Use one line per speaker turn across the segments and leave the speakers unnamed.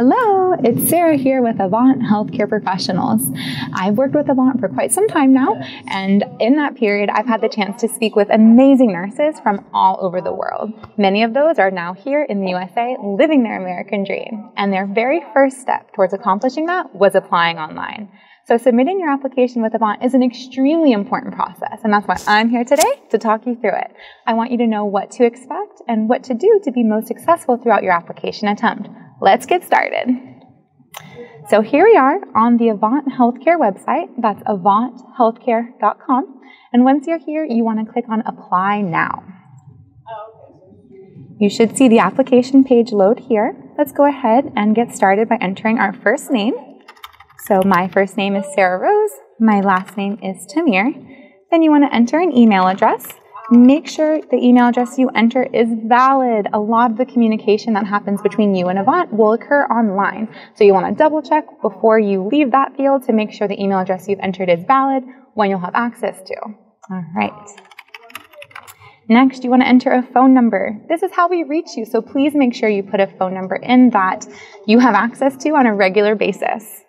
Hello, it's Sarah here with Avant Healthcare Professionals. I've worked with Avant for quite some time now, and in that period, I've had the chance to speak with amazing nurses from all over the world. Many of those are now here in the USA, living their American dream, and their very first step towards accomplishing that was applying online. So submitting your application with Avant is an extremely important process, and that's why I'm here today to talk you through it. I want you to know what to expect and what to do to be most successful throughout your application attempt. Let's get started. So here we are on the Avant Healthcare website. That's avanthealthcare.com. And once you're here, you want to click on Apply Now. You should see the application page load here. Let's go ahead and get started by entering our first name. So my first name is Sarah Rose. My last name is Tamir. Then you want to enter an email address. Make sure the email address you enter is valid. A lot of the communication that happens between you and Avant will occur online. So you want to double check before you leave that field to make sure the email address you've entered is valid when you'll have access to. All right. Next, you want to enter a phone number. This is how we reach you, so please make sure you put a phone number in that you have access to on a regular basis.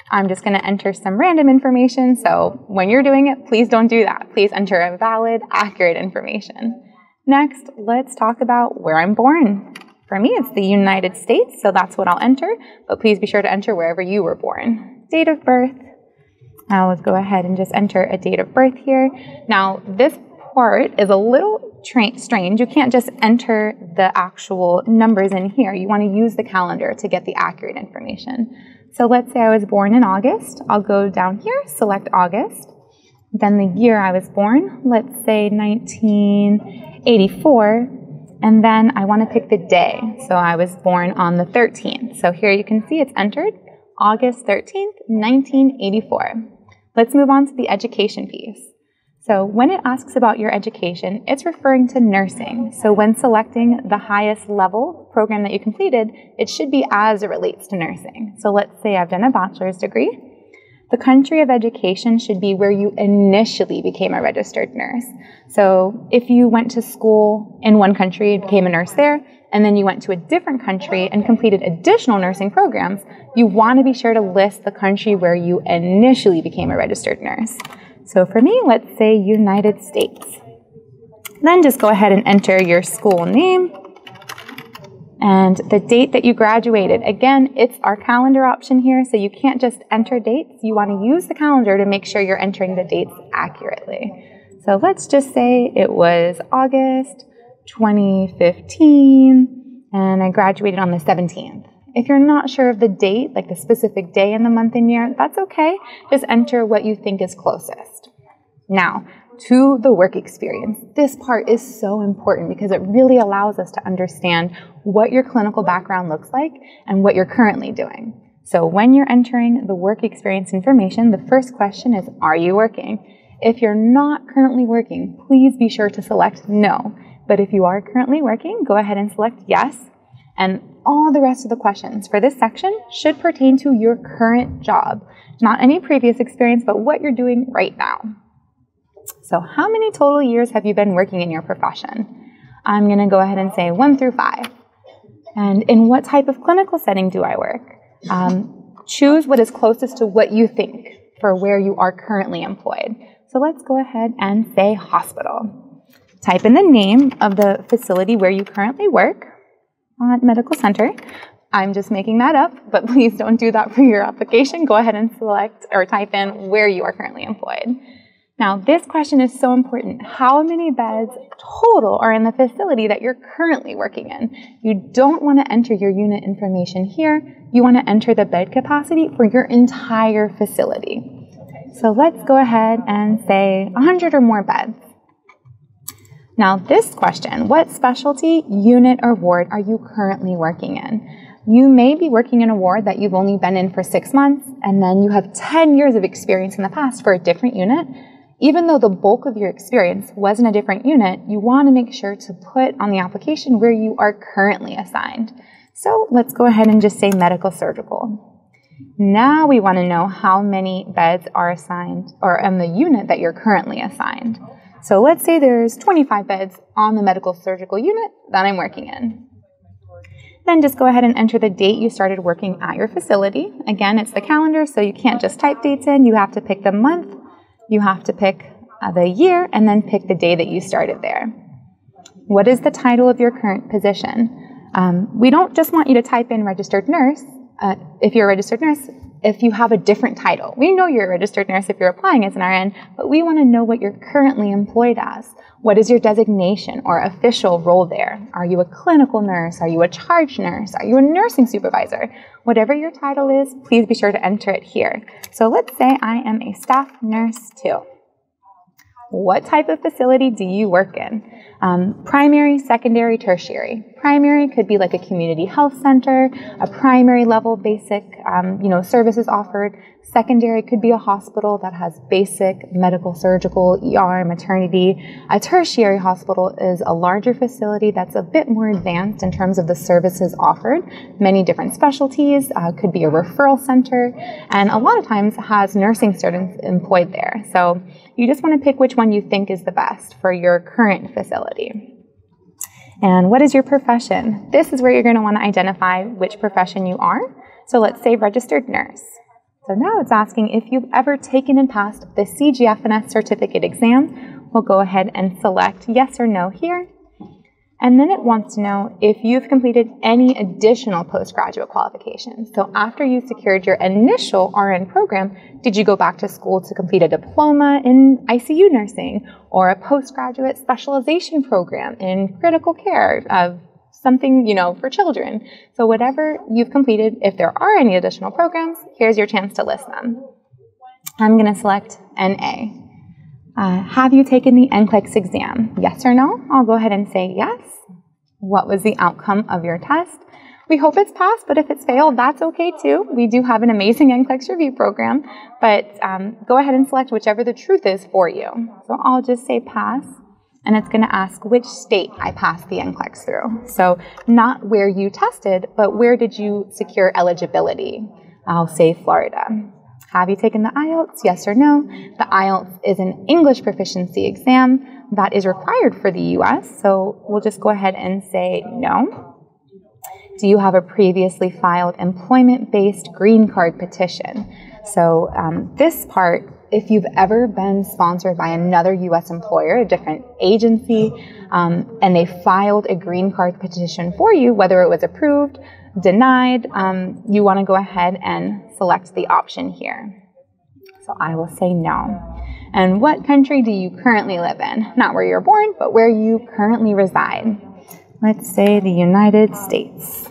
I'm just going to enter some random information, so when you're doing it, please don't do that. Please enter a valid, accurate information. Next, let's talk about where I'm born. For me, it's the United States, so that's what I'll enter, but please be sure to enter wherever you were born. Date of birth. Now let's go ahead and just enter a date of birth here. Now, this part is a little strange. You can't just enter the actual numbers in here. You want to use the calendar to get the accurate information. So let's say I was born in August. I'll go down here, select August. Then the year I was born, let's say 1984. And then I want to pick the day. So I was born on the 13th. So here you can see it's entered August 13th, 1984. Let's move on to the education piece. So when it asks about your education, it's referring to nursing. So when selecting the highest level program that you completed, it should be as it relates to nursing. So let's say I've done a bachelor's degree. The country of education should be where you initially became a registered nurse. So if you went to school in one country and became a nurse there, and then you went to a different country and completed additional nursing programs, you want to be sure to list the country where you initially became a registered nurse. So for me, let's say United States. Then just go ahead and enter your school name and the date that you graduated. Again, it's our calendar option here, so you can't just enter dates. You want to use the calendar to make sure you're entering the dates accurately. So let's just say it was August 2015, and I graduated on the 17th. If you're not sure of the date, like the specific day in the month and year, that's okay. Just enter what you think is closest. Now, to the work experience. This part is so important because it really allows us to understand what your clinical background looks like and what you're currently doing. So when you're entering the work experience information, the first question is, are you working? If you're not currently working, please be sure to select no. But if you are currently working, go ahead and select yes. And all the rest of the questions for this section should pertain to your current job, not any previous experience, but what you're doing right now. So how many total years have you been working in your profession? I'm going to go ahead and say 1 through 5. And in what type of clinical setting do I work? Choose what is closest to what you think for where you are currently employed. So let's go ahead and say hospital. Type in the name of the facility where you currently work. Medical center. I'm just making that up, but please don't do that for your application. Go ahead and select or type in where you are currently employed. Now, this question is so important. How many beds total are in the facility that you're currently working in? You don't want to enter your unit information here. You want to enter the bed capacity for your entire facility. So let's go ahead and say 100 or more beds. Now this question, what specialty, unit, or ward are you currently working in? You may be working in a ward that you've only been in for 6 months, and then you have 10 years of experience in the past for a different unit. Even though the bulk of your experience was in a different unit, you want to make sure to put on the application where you are currently assigned. So let's go ahead and just say medical surgical. Now we want to know how many beds are assigned or in the unit that you're currently assigned. So let's say there's 25 beds on the medical surgical unit that I'm working in. Then just go ahead and enter the date you started working at your facility. Again, it's the calendar, so you can't just type dates in. You have to pick the month, you have to pick the year, and then pick the day that you started there. What is the title of your current position? We don't just want you to type in registered nurse. If you're a registered nurse, if you have a different title. We know you're a registered nurse if you're applying as an RN, but we want to know what you're currently employed as. What is your designation or official role there? Are you a clinical nurse? Are you a charge nurse? Are you a nursing supervisor? Whatever your title is, please be sure to enter it here. So let's say I am a staff nurse 2. What type of facility do you work in? Primary, secondary, tertiary. Primary could be like a community health center, a primary level basic, services offered. Secondary could be a hospital that has basic medical, surgical, ER, maternity. A tertiary hospital is a larger facility that's a bit more advanced in terms of the services offered. Many different specialties, could be a referral center, and a lot of times has nursing students employed there. So you just want to pick which one you think is the best for your current facility. And what is your profession? This is where you're going to want to identify which profession you are. So let's say registered nurse. So now it's asking if you've ever taken and passed the CGFNS certificate exam. We'll go ahead and select yes or no here. And then it wants to know if you've completed any additional postgraduate qualifications. So after you secured your initial RN program, did you go back to school to complete a diploma in ICU nursing or a postgraduate specialization program in critical care of something, for children? So whatever you've completed, if there are any additional programs, here's your chance to list them. I'm going to select NA. Have you taken the NCLEX exam? Yes or no? I'll go ahead and say yes. What was the outcome of your test? We hope it's passed, but if it's failed, that's okay too. We do have an amazing NCLEX review program, but go ahead and select whichever the truth is for you. So I'll just say pass, and it's going to ask which state I passed the NCLEX through. So not where you tested, but where did you secure eligibility? I'll say Florida. Have you taken the IELTS? Yes or no? The IELTS is an English proficiency exam that is required for the U.S., so we'll just go ahead and say no. Do you have a previously filed employment-based green card petition? So this part, if you've ever been sponsored by another U.S. employer, a different agency, and they filed a green card petition for you, whether it was approved, denied, you want to go ahead and select the option here. So I will say no. And what country do you currently live in? Not where you're born, but where you currently reside. Let's say the United States.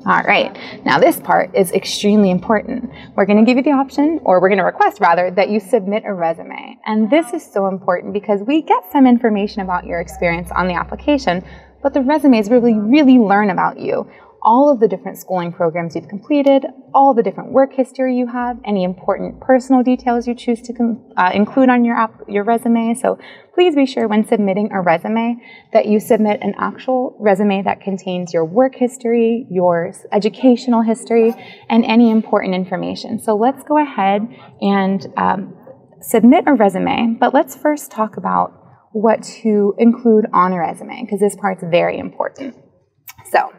All right, now this part is extremely important. We're going to give you the option, or we're going to request rather, that you submit a resume. And this is so important because we get some information about your experience on the application, but the resumes really learn about you. All of the different schooling programs you've completed, all the different work history you have, any important personal details you choose to include on your resume. So please be sure when submitting a resume that you submit an actual resume that contains your work history, your educational history, and any important information. So let's go ahead and submit a resume, but let's first talk about what to include on a resume, because this part's very important. So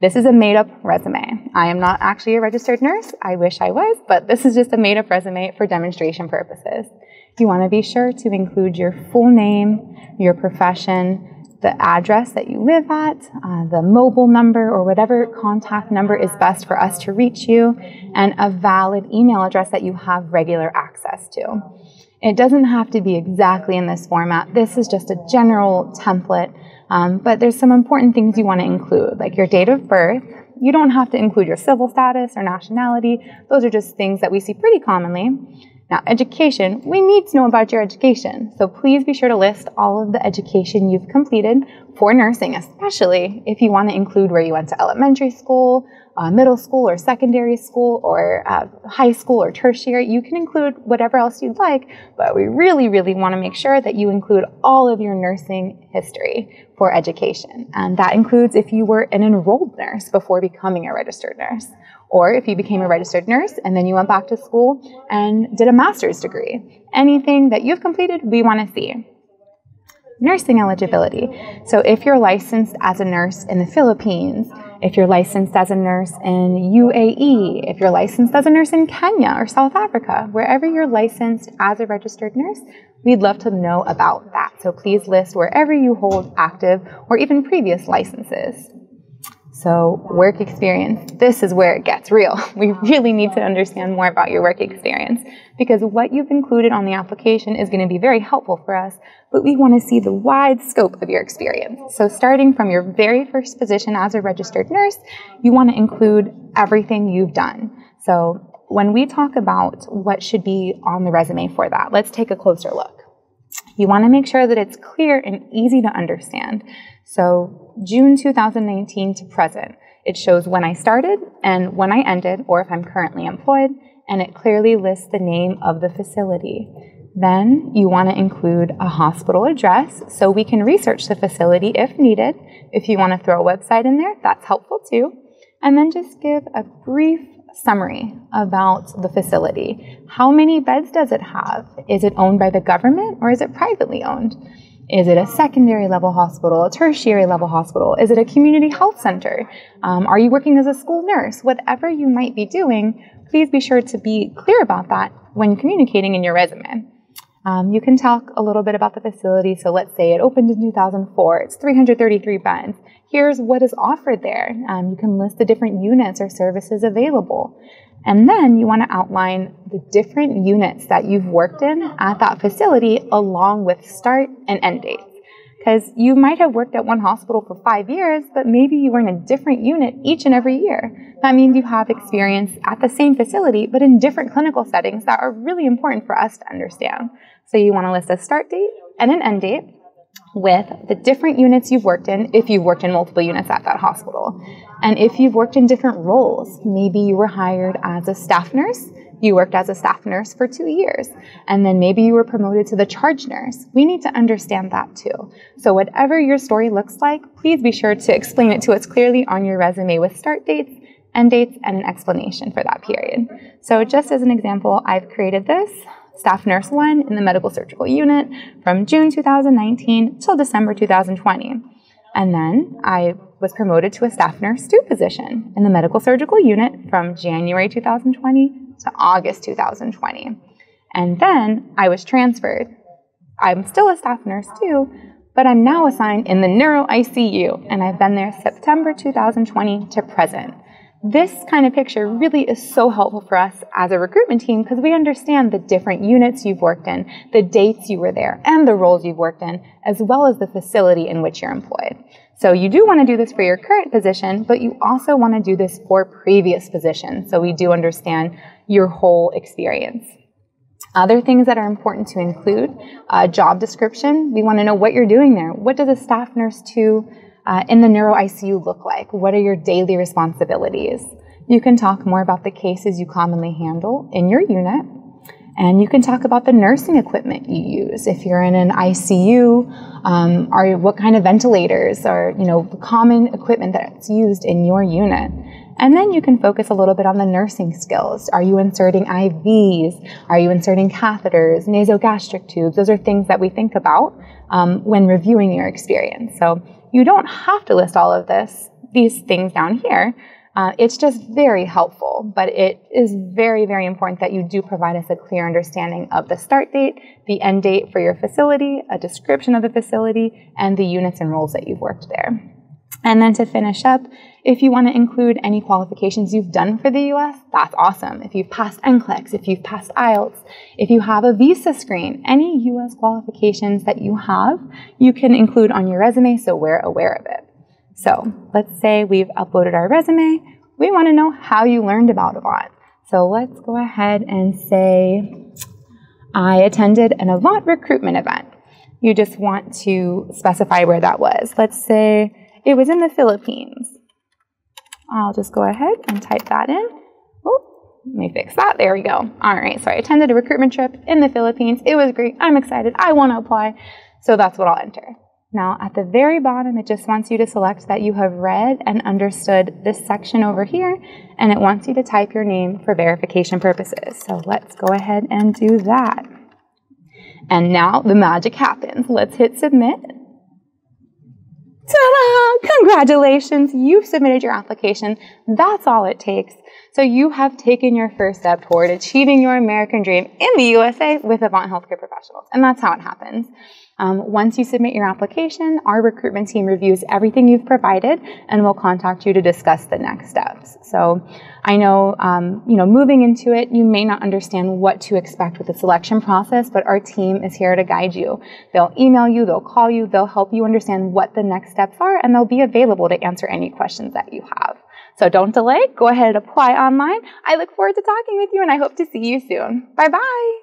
this is a made-up resume. I am not actually a registered nurse. I wish I was, but this is just a made-up resume for demonstration purposes. You want to be sure to include your full name, your profession, the address that you live at, the mobile number or whatever contact number is best for us to reach you, and a valid email address that you have regular access to. It doesn't have to be exactly in this format. This is just a general template. But there's some important things you want to include, like your date of birth. You don't have to include your civil status or nationality. Those are just things that we see pretty commonly. Now, education, we need to know about your education. So please be sure to list all of the education you've completed for nursing, especially if you want to include where you went to elementary school, middle school or secondary school, or high school or tertiary. You can include whatever else you'd like, but we really want to make sure that you include all of your nursing history for education. And that includes if you were an enrolled nurse before becoming a registered nurse, or if you became a registered nurse and then you went back to school and did a master's degree. Anything that you've completed, we want to see. Nursing eligibility. So if you're licensed as a nurse in the Philippines, if you're licensed as a nurse in UAE, if you're licensed as a nurse in Kenya or South Africa, wherever you're licensed as a registered nurse, we'd love to know about that. So please list wherever you hold active or even previous licenses. So work experience, this is where it gets real. We really need to understand more about your work experience because what you've included on the application is going to be very helpful for us, but we want to see the wide scope of your experience. So starting from your very first position as a registered nurse, you want to include everything you've done. So when we talk about what should be on the resume for that, let's take a closer look. You want to make sure that it's clear and easy to understand. So June 2019 to present, it shows when I started and when I ended, or if I'm currently employed, and it clearly lists the name of the facility. Then you want to include a hospital address so we can research the facility if needed. If you want to throw a website in there, that's helpful too. And then just give a brief summary about the facility. How many beds does it have? Is it owned by the government or is it privately owned? Is it a secondary level hospital, a tertiary level hospital? Is it a community health center? Are you working as a school nurse? Whatever you might be doing, please be sure to be clear about that when communicating in your resume. You can talk a little bit about the facility. So let's say it opened in 2004. It's 333 beds. Here's what is offered there. You can list the different units or services available. And then you want to outline the different units that you've worked in at that facility along with start and end dates. Because you might have worked at one hospital for 5 years, but maybe you were in a different unit each and every year. That means you have experience at the same facility, but in different clinical settings that are really important for us to understand. So you want to list a start date and an end date with the different units you've worked in, if you've worked in multiple units at that hospital. And if you've worked in different roles, maybe you were hired as a staff nurse, you worked as a staff nurse for 2 years, and then maybe you were promoted to the charge nurse. We need to understand that too. So whatever your story looks like, please be sure to explain it to us clearly on your resume with start dates, end dates, and an explanation for that period. So just as an example, I've created this. Staff Nurse 1 in the Medical Surgical Unit from June 2019 till December 2020. And then I was promoted to a Staff Nurse 2 position in the Medical Surgical Unit from January 2020 to August 2020. And then I was transferred. I'm still a Staff Nurse 2, but I'm now assigned in the Neuro ICU, and I've been there September 2020 to present. This kind of picture really is so helpful for us as a recruitment team because we understand the different units you've worked in, the dates you were there, and the roles you've worked in, as well as the facility in which you're employed. So you do want to do this for your current position, but you also want to do this for previous positions, so we do understand your whole experience. Other things that are important to include, job description. We want to know what you're doing there. What does a Staff Nurse 2 in the Neuro ICU look like? What are your daily responsibilities? You can talk more about the cases you commonly handle in your unit, and you can talk about the nursing equipment you use. If you're in an ICU, what kind of ventilators or common equipment that's used in your unit. And then you can focus a little bit on the nursing skills. Are you inserting IVs? Are you inserting catheters, nasogastric tubes? Those are things that we think about when reviewing your experience. So you don't have to list all of these things down here. It's just very helpful, but it is very, very important that you do provide us a clear understanding of the start date, the end date for your facility, a description of the facility, and the units and roles that you've worked there. And then to finish up, if you want to include any qualifications you've done for the U.S., that's awesome. If you've passed NCLEX, if you've passed IELTS, if you have a visa screen, any U.S. qualifications that you have, you can include on your resume so we're aware of it. So let's say we've uploaded our resume. We want to know how you learned about Avant. So let's go ahead and say I attended an Avant recruitment event. You just want to specify where that was. Let's say it was in the Philippines. I'll just go ahead and type that in. Oh, let me fix that. There we go. All right, so I attended a recruitment trip in the Philippines. It was great. I'm excited. I want to apply. So that's what I'll enter. Now, at the very bottom, it just wants you to select that you have read and understood this section over here, and it wants you to type your name for verification purposes. So let's go ahead and do that. And now the magic happens. Let's hit submit. Ta-da! Congratulations, you've submitted your application. That's all it takes. So you have taken your first step toward achieving your American dream in the USA with Avant Healthcare Professionals. And that's how it happens. Once you submit your application, our recruitment team reviews everything you've provided and will contact you to discuss the next steps. So I know, moving into it, you may not understand what to expect with the selection process, but our team is here to guide you. They'll email you, they'll call you, they'll help you understand what the next steps are, and they'll be available to answer any questions that you have. So don't delay, go ahead and apply online. I look forward to talking with you, and I hope to see you soon. Bye-bye.